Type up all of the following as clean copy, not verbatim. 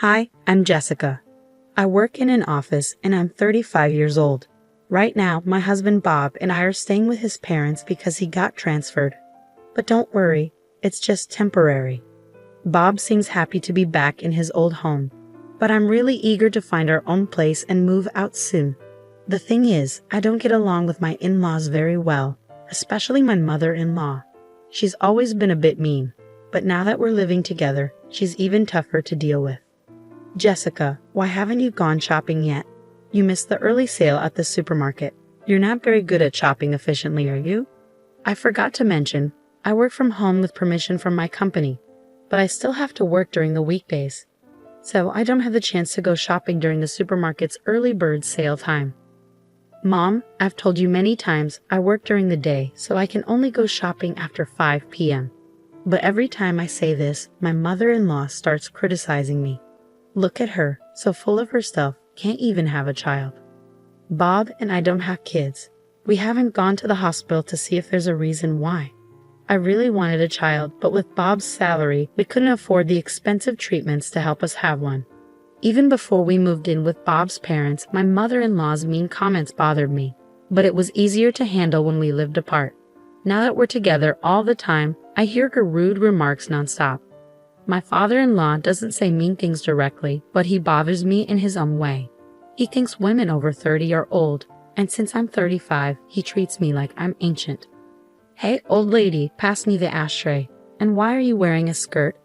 Hi, I'm Jessica. I work in an office and I'm 35 years old. Right now, my husband Bob and I are staying with his parents because he got transferred. But don't worry, it's just temporary. Bob seems happy to be back in his old home, but I'm really eager to find our own place and move out soon. The thing is, I don't get along with my in-laws very well, especially my mother-in-law. She's always been a bit mean, but now that we're living together, she's even tougher to deal with. Jessica, why haven't you gone shopping yet? You missed the early sale at the supermarket. You're not very good at shopping efficiently, are you? I forgot to mention, I work from home with permission from my company, but I still have to work during the weekdays. So I don't have the chance to go shopping during the supermarket's early bird sale time. Mom, I've told you many times I work during the day, so I can only go shopping after 5 p.m. But every time I say this, my mother-in-law starts criticizing me. Look at her, so full of herself, can't even have a child. Bob and I don't have kids. We haven't gone to the hospital to see if there's a reason why. I really wanted a child, but with Bob's salary, we couldn't afford the expensive treatments to help us have one. Even before we moved in with Bob's parents, my mother-in-law's mean comments bothered me, but it was easier to handle when we lived apart. Now that we're together all the time, I hear her rude remarks nonstop. My father-in-law doesn't say mean things directly, but he bothers me in his own way. He thinks women over 30 are old, and since I'm 35, he treats me like I'm ancient. Hey, old lady, pass me the ashtray. And why are you wearing a skirt?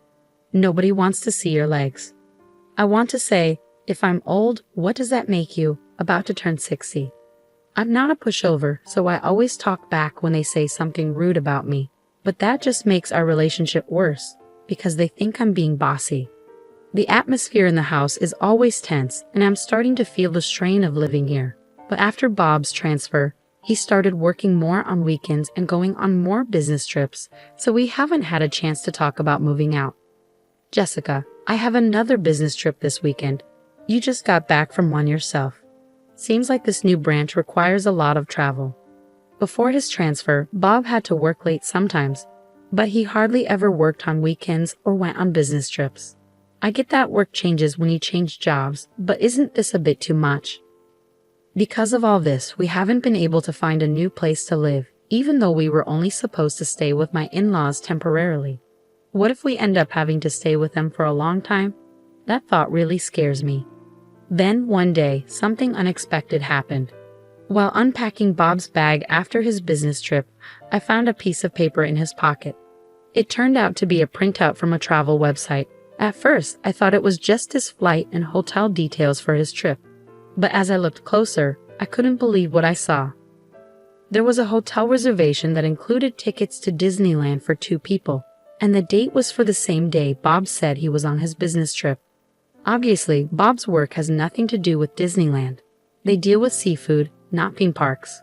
Nobody wants to see your legs. I want to say, if I'm old, what does that make you? About to turn 60. I'm not a pushover, so I always talk back when they say something rude about me. But that just makes our relationship worse, because they think I'm being bossy. The atmosphere in the house is always tense, and I'm starting to feel the strain of living here. But after Bob's transfer, he started working more on weekends and going on more business trips, so we haven't had a chance to talk about moving out. Jessica, I have another business trip this weekend. You just got back from one yourself. Seems like this new branch requires a lot of travel. Before his transfer, Bob had to work late sometimes, but he hardly ever worked on weekends or went on business trips. I get that work changes when you change jobs, but isn't this a bit too much? Because of all this, we haven't been able to find a new place to live, even though we were only supposed to stay with my in-laws temporarily. What if we end up having to stay with them for a long time? That thought really scares me. Then, one day, something unexpected happened. While unpacking Bob's bag after his business trip, I found a piece of paper in his pocket. It turned out to be a printout from a travel website. At first, I thought it was just his flight and hotel details for his trip. But as I looked closer, I couldn't believe what I saw. There was a hotel reservation that included tickets to Disneyland for 2 people, and the date was for the same day Bob said he was on his business trip. Obviously, Bob's work has nothing to do with Disneyland. They deal with seafood, not theme parks.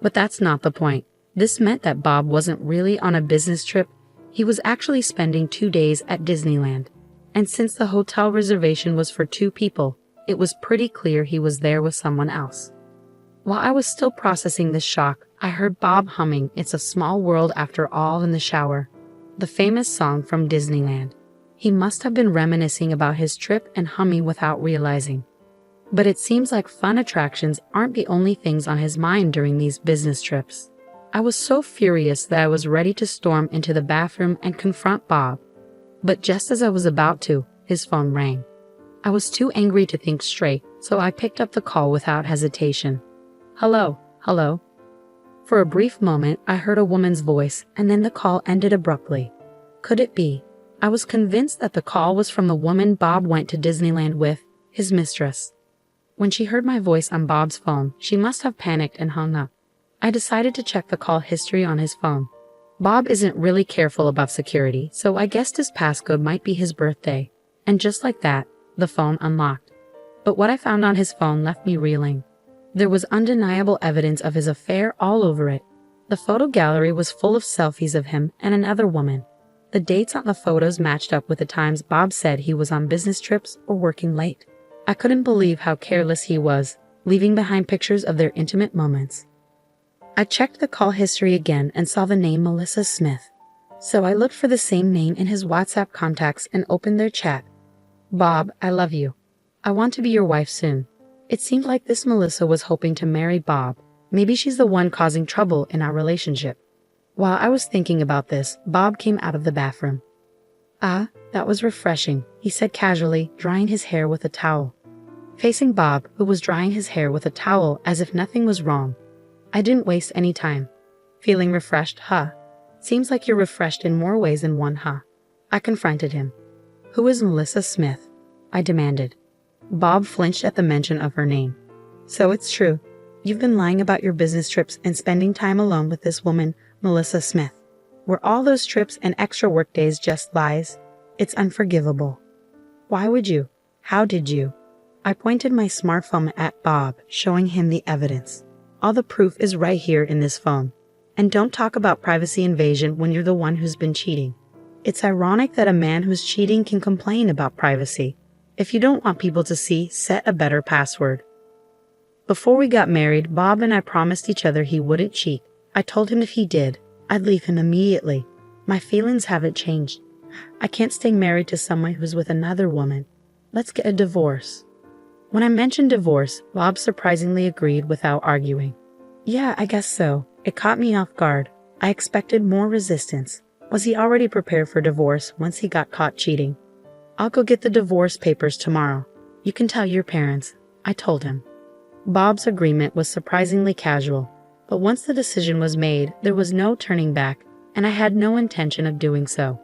But that's not the point. This meant that Bob wasn't really on a business trip. He was actually spending 2 days at Disneyland. And since the hotel reservation was for 2 people, it was pretty clear he was there with someone else. While I was still processing this shock, I heard Bob humming "It's a Small World After All" in the shower, the famous song from Disneyland. He must have been reminiscing about his trip and humming without realizing. But it seems like fun attractions aren't the only things on his mind during these business trips. I was so furious that I was ready to storm into the bathroom and confront Bob. But just as I was about to, his phone rang. I was too angry to think straight, so I picked up the call without hesitation. Hello. For a brief moment, I heard a woman's voice, and then the call ended abruptly. Could it be? I was convinced that the call was from the woman Bob went to Disneyland with, his mistress. When she heard my voice on Bob's phone, she must have panicked and hung up. I decided to check the call history on his phone. Bob isn't really careful about security, so I guessed his passcode might be his birthday. And just like that, the phone unlocked. But what I found on his phone left me reeling. There was undeniable evidence of his affair all over it. The photo gallery was full of selfies of him and another woman. The dates on the photos matched up with the times Bob said he was on business trips or working late. I couldn't believe how careless he was, leaving behind pictures of their intimate moments. I checked the call history again and saw the name Melissa Smith. So I looked for the same name in his WhatsApp contacts and opened their chat. Bob, I love you. I want to be your wife soon. It seemed like this Melissa was hoping to marry Bob. Maybe she's the one causing trouble in our relationship. While I was thinking about this, Bob came out of the bathroom. Ah, that was refreshing, he said casually, drying his hair with a towel. Facing Bob, who was drying his hair with a towel as if nothing was wrong. I didn't waste any time. Feeling refreshed, huh? Seems like you're refreshed in more ways than one, huh? I confronted him. Who is Melissa Smith? I demanded. Bob flinched at the mention of her name. So it's true. You've been lying about your business trips and spending time alone with this woman, Melissa Smith. Were all those trips and extra work days just lies? It's unforgivable. Why would you? How did you? I pointed my smartphone at Bob, showing him the evidence. All the proof is right here in this phone. And don't talk about privacy invasion when you're the one who's been cheating. It's ironic that a man who's cheating can complain about privacy. If you don't want people to see, set a better password. Before we got married, Bob and I promised each other he wouldn't cheat. I told him if he did, I'd leave him immediately. My feelings haven't changed. I can't stay married to someone who's with another woman. Let's get a divorce. When I mentioned divorce, Bob surprisingly agreed without arguing. Yeah, I guess so. It caught me off guard. I expected more resistance. Was he already prepared for divorce once he got caught cheating? I'll go get the divorce papers tomorrow. You can tell your parents, I told him. Bob's agreement was surprisingly casual, but once the decision was made, there was no turning back, and I had no intention of doing so.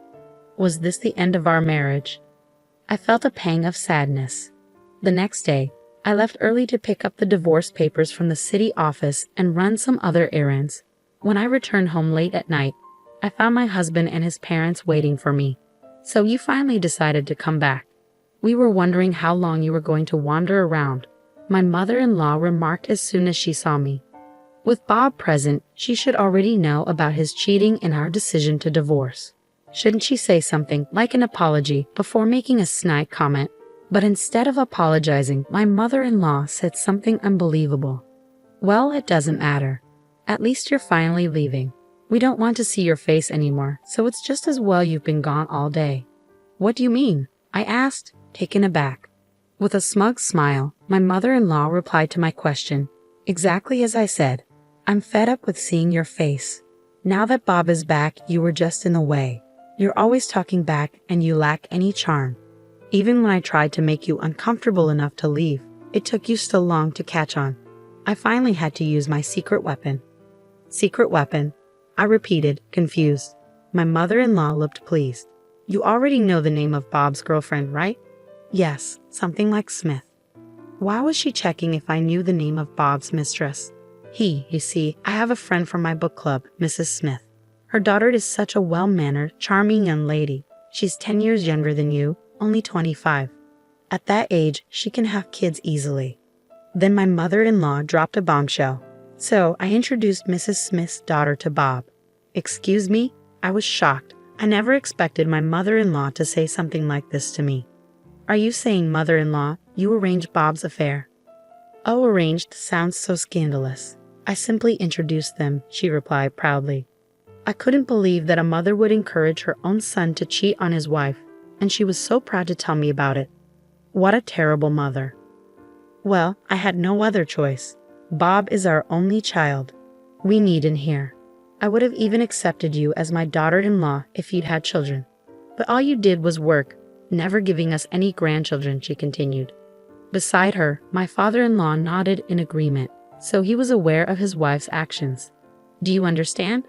Was this the end of our marriage? I felt a pang of sadness. The next day, I left early to pick up the divorce papers from the city office and run some other errands. When I returned home late at night, I found my husband and his parents waiting for me. So you finally decided to come back. We were wondering how long you were going to wander around, my mother-in-law remarked as soon as she saw me. With Bob present, she should already know about his cheating and our decision to divorce. Shouldn't she say something like an apology before making a snide comment? But instead of apologizing, my mother-in-law said something unbelievable. Well, it doesn't matter. At least you're finally leaving. We don't want to see your face anymore, so it's just as well you've been gone all day. What do you mean? I asked, taken aback. With a smug smile, my mother-in-law replied to my question. Exactly as I said. I'm fed up with seeing your face. Now that Bob is back, you were just in the way. You're always talking back and you lack any charm. Even when I tried to make you uncomfortable enough to leave, it took you still long to catch on. I finally had to use my secret weapon. Secret weapon? I repeated, confused. My mother-in-law looked pleased. You already know the name of Bob's girlfriend, right? Yes, something like Smith. Why was she checking if I knew the name of Bob's mistress? You see, I have a friend from my book club, Mrs. Smith. Her daughter is such a well-mannered, charming young lady. She's 10 years younger than you, only 25. At that age, she can have kids easily. Then my mother-in-law dropped a bombshell. So I introduced Mrs. Smith's daughter to Bob. Excuse me? I was shocked. I never expected my mother-in-law to say something like this to me. Are you saying, mother-in-law, you arranged Bob's affair? Oh, arranged sounds so scandalous. I simply introduced them, she replied proudly. I couldn't believe that a mother would encourage her own son to cheat on his wife, and she was so proud to tell me about it. What a terrible mother. Well, I had no other choice. Bob is our only child. We need him here. I would have even accepted you as my daughter-in-law if you'd had children. But all you did was work, never giving us any grandchildren, she continued. Beside her, my father-in-law nodded in agreement, so he was aware of his wife's actions. Do you understand?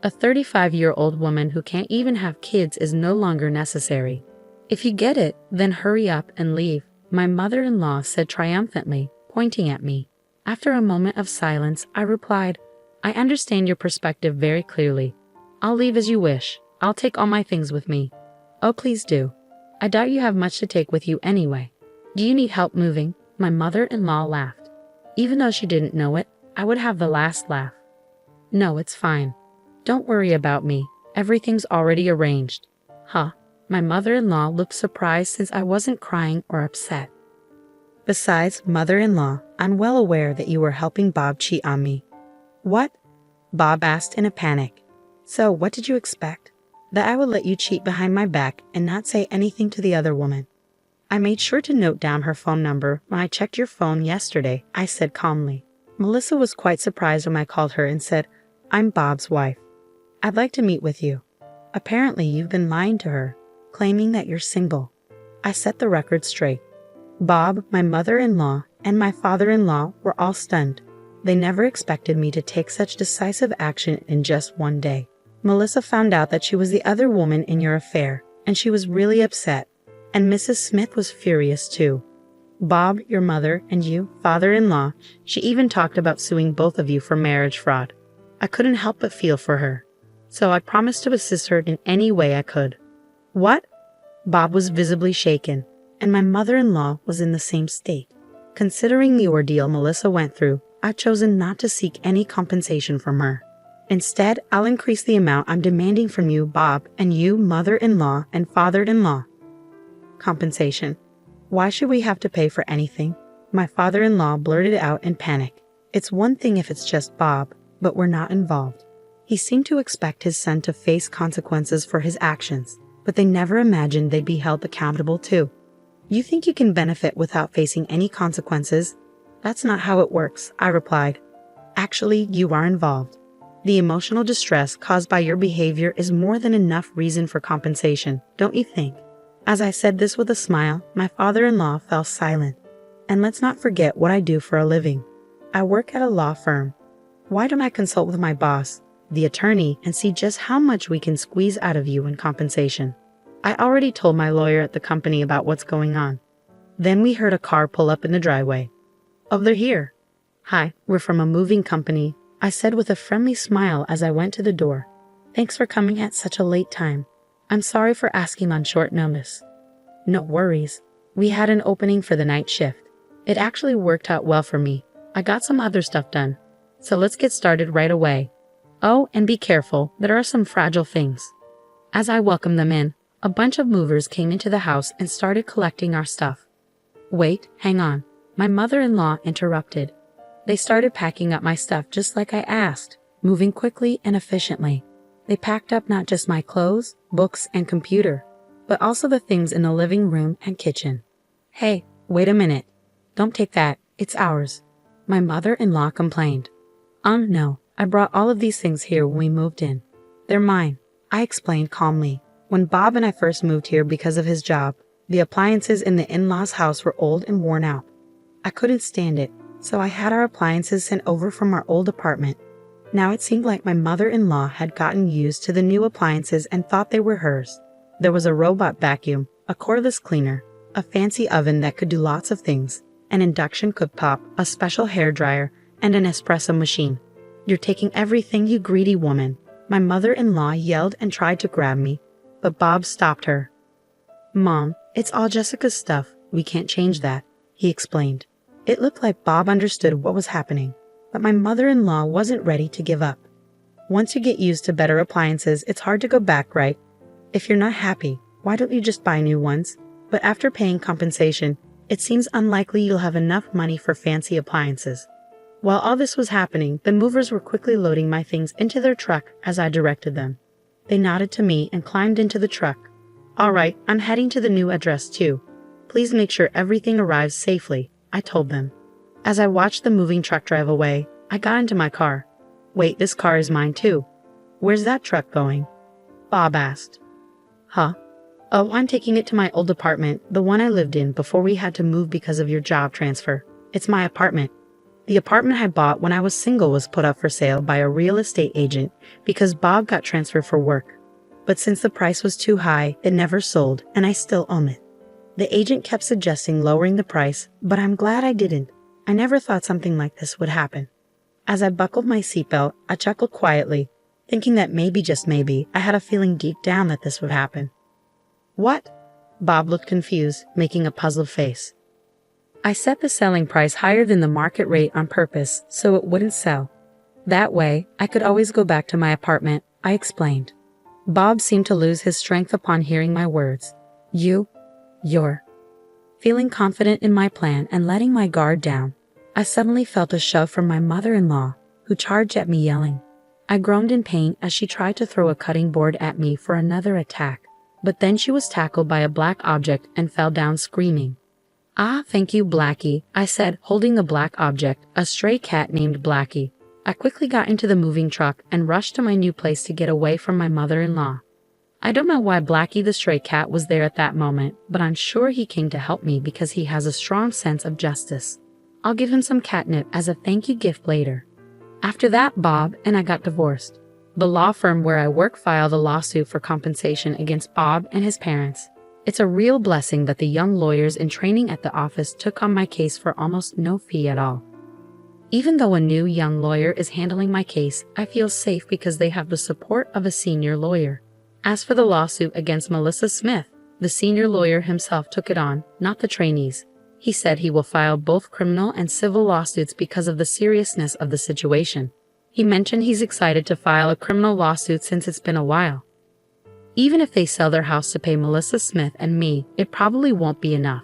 A 35-year-old woman who can't even have kids is no longer necessary. If you get it, then hurry up and leave, my mother-in-law said triumphantly, pointing at me. After a moment of silence, I replied, I understand your perspective very clearly. I'll leave as you wish. I'll take all my things with me. Oh, please do. I doubt you have much to take with you anyway. Do you need help moving? My mother-in-law laughed. Even though she didn't know it, I would have the last laugh. No, it's fine. Don't worry about me. Everything's already arranged. Huh. My mother-in-law looked surprised since I wasn't crying or upset. Besides, mother-in-law, I'm well aware that you were helping Bob cheat on me. What? Bob asked in a panic. So, what did you expect? That I would let you cheat behind my back and not say anything to the other woman? I made sure to note down her phone number when I checked your phone yesterday, I said calmly. Melissa was quite surprised when I called her and said, I'm Bob's wife. I'd like to meet with you. Apparently you've been lying to her, claiming that you're single. I set the record straight. Bob, my mother-in-law, and my father-in-law were all stunned. They never expected me to take such decisive action in just one day. Melissa found out that she was the other woman in your affair, and she was really upset. And Mrs. Smith was furious too. Bob, your mother, and you, father-in-law, she even talked about suing both of you for marriage fraud. I couldn't help but feel for her, so I promised to assist her in any way I could. What? Bob was visibly shaken, and my mother-in-law was in the same state. Considering the ordeal Melissa went through, I've chosen not to seek any compensation from her. Instead, I'll increase the amount I'm demanding from you, Bob, and you, mother-in-law and father-in-law. Compensation. Why should we have to pay for anything? My father-in-law blurted out in panic. It's one thing if it's just Bob, but we're not involved. He seemed to expect his son to face consequences for his actions, but they never imagined they'd be held accountable too. You think you can benefit without facing any consequences? That's not how it works, I replied. Actually, you are involved. The emotional distress caused by your behavior is more than enough reason for compensation, don't you think? As I said this with a smile, my father-in-law fell silent. And let's not forget what I do for a living. I work at a law firm. Why don't I consult with my boss, the attorney, and see just how much we can squeeze out of you in compensation? I already told my lawyer at the company about what's going on. Then we heard a car pull up in the driveway. Oh, they're here. Hi, we're from a moving company, I said with a friendly smile as I went to the door. Thanks for coming at such a late time. I'm sorry for asking on short notice. No worries. We had an opening for the night shift. It actually worked out well for me. I got some other stuff done. So let's get started right away. Oh, and be careful, there are some fragile things. As I welcomed them in, a bunch of movers came into the house and started collecting our stuff. Wait, hang on. My mother-in-law interrupted. They started packing up my stuff just like I asked, moving quickly and efficiently. They packed up not just my clothes, books, and computer, but also the things in the living room and kitchen. Hey, wait a minute. Don't take that, it's ours. My mother-in-law complained. No, I brought all of these things here when we moved in. They're mine, I explained calmly. When Bob and I first moved here because of his job, the appliances in the in-laws' house were old and worn out. I couldn't stand it, so I had our appliances sent over from our old apartment. Now it seemed like my mother-in-law had gotten used to the new appliances and thought they were hers. There was a robot vacuum, a cordless cleaner, a fancy oven that could do lots of things, an induction cooktop, a special hairdryer, and an espresso machine. You're taking everything, you greedy woman. My mother-in-law yelled and tried to grab me, but Bob stopped her. Mom, it's all Jessica's stuff. We can't change that, he explained. It looked like Bob understood what was happening, but my mother-in-law wasn't ready to give up. Once you get used to better appliances, it's hard to go back, right? If you're not happy, why don't you just buy new ones? But after paying compensation, it seems unlikely you'll have enough money for fancy appliances. While all this was happening, the movers were quickly loading my things into their truck as I directed them. They nodded to me and climbed into the truck. All right, I'm heading to the new address too. Please make sure everything arrives safely, I told them. As I watched the moving truck drive away, I got into my car. Wait, this car is mine too. Where's that truck going? Bob asked. Huh? Oh, I'm taking it to my old apartment, the one I lived in before we had to move because of your job transfer. It's my apartment. The apartment I bought when I was single was put up for sale by a real estate agent because Bob got transferred for work. But since the price was too high, it never sold, and I still own it. The agent kept suggesting lowering the price, but I'm glad I didn't. I never thought something like this would happen. As I buckled my seatbelt, I chuckled quietly, thinking that maybe, just maybe, I had a feeling deep down that this would happen. What? Bob looked confused, making a puzzled face. I set the selling price higher than the market rate on purpose so it wouldn't sell. That way, I could always go back to my apartment, I explained. Bob seemed to lose his strength upon hearing my words. You're. Feeling confident in my plan and letting my guard down, I suddenly felt a shove from my mother-in-law, who charged at me yelling. I groaned in pain as she tried to throw a cutting board at me for another attack. but then she was tackled by a black object and fell down screaming. "Ah, thank you, Blackie," I said, holding the black object, a stray cat named Blackie. I quickly got into the moving truck and rushed to my new place to get away from my mother-in-law. I don't know why Blackie the stray cat was there at that moment, but I'm sure he came to help me because he has a strong sense of justice. I'll give him some catnip as a thank you gift later. After that, Bob and I got divorced. The law firm where I work filed a lawsuit for compensation against Bob and his parents. It's a real blessing that the young lawyers in training at the office took on my case for almost no fee at all. Even though a new young lawyer is handling my case, I feel safe because they have the support of a senior lawyer. As for the lawsuit against Melissa Smith, the senior lawyer himself took it on, not the trainees. He said he will file both criminal and civil lawsuits because of the seriousness of the situation. He mentioned he's excited to file a criminal lawsuit since it's been a while. Even if they sell their house to pay Melissa Smith and me, it probably won't be enough.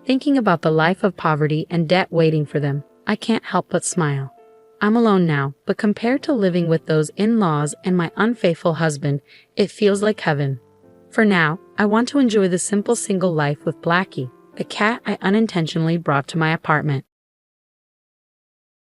Thinking about the life of poverty and debt waiting for them, I can't help but smile. I'm alone now, but compared to living with those in-laws and my unfaithful husband, it feels like heaven. For now, I want to enjoy the simple single life with Blackie, the cat I unintentionally brought to my apartment.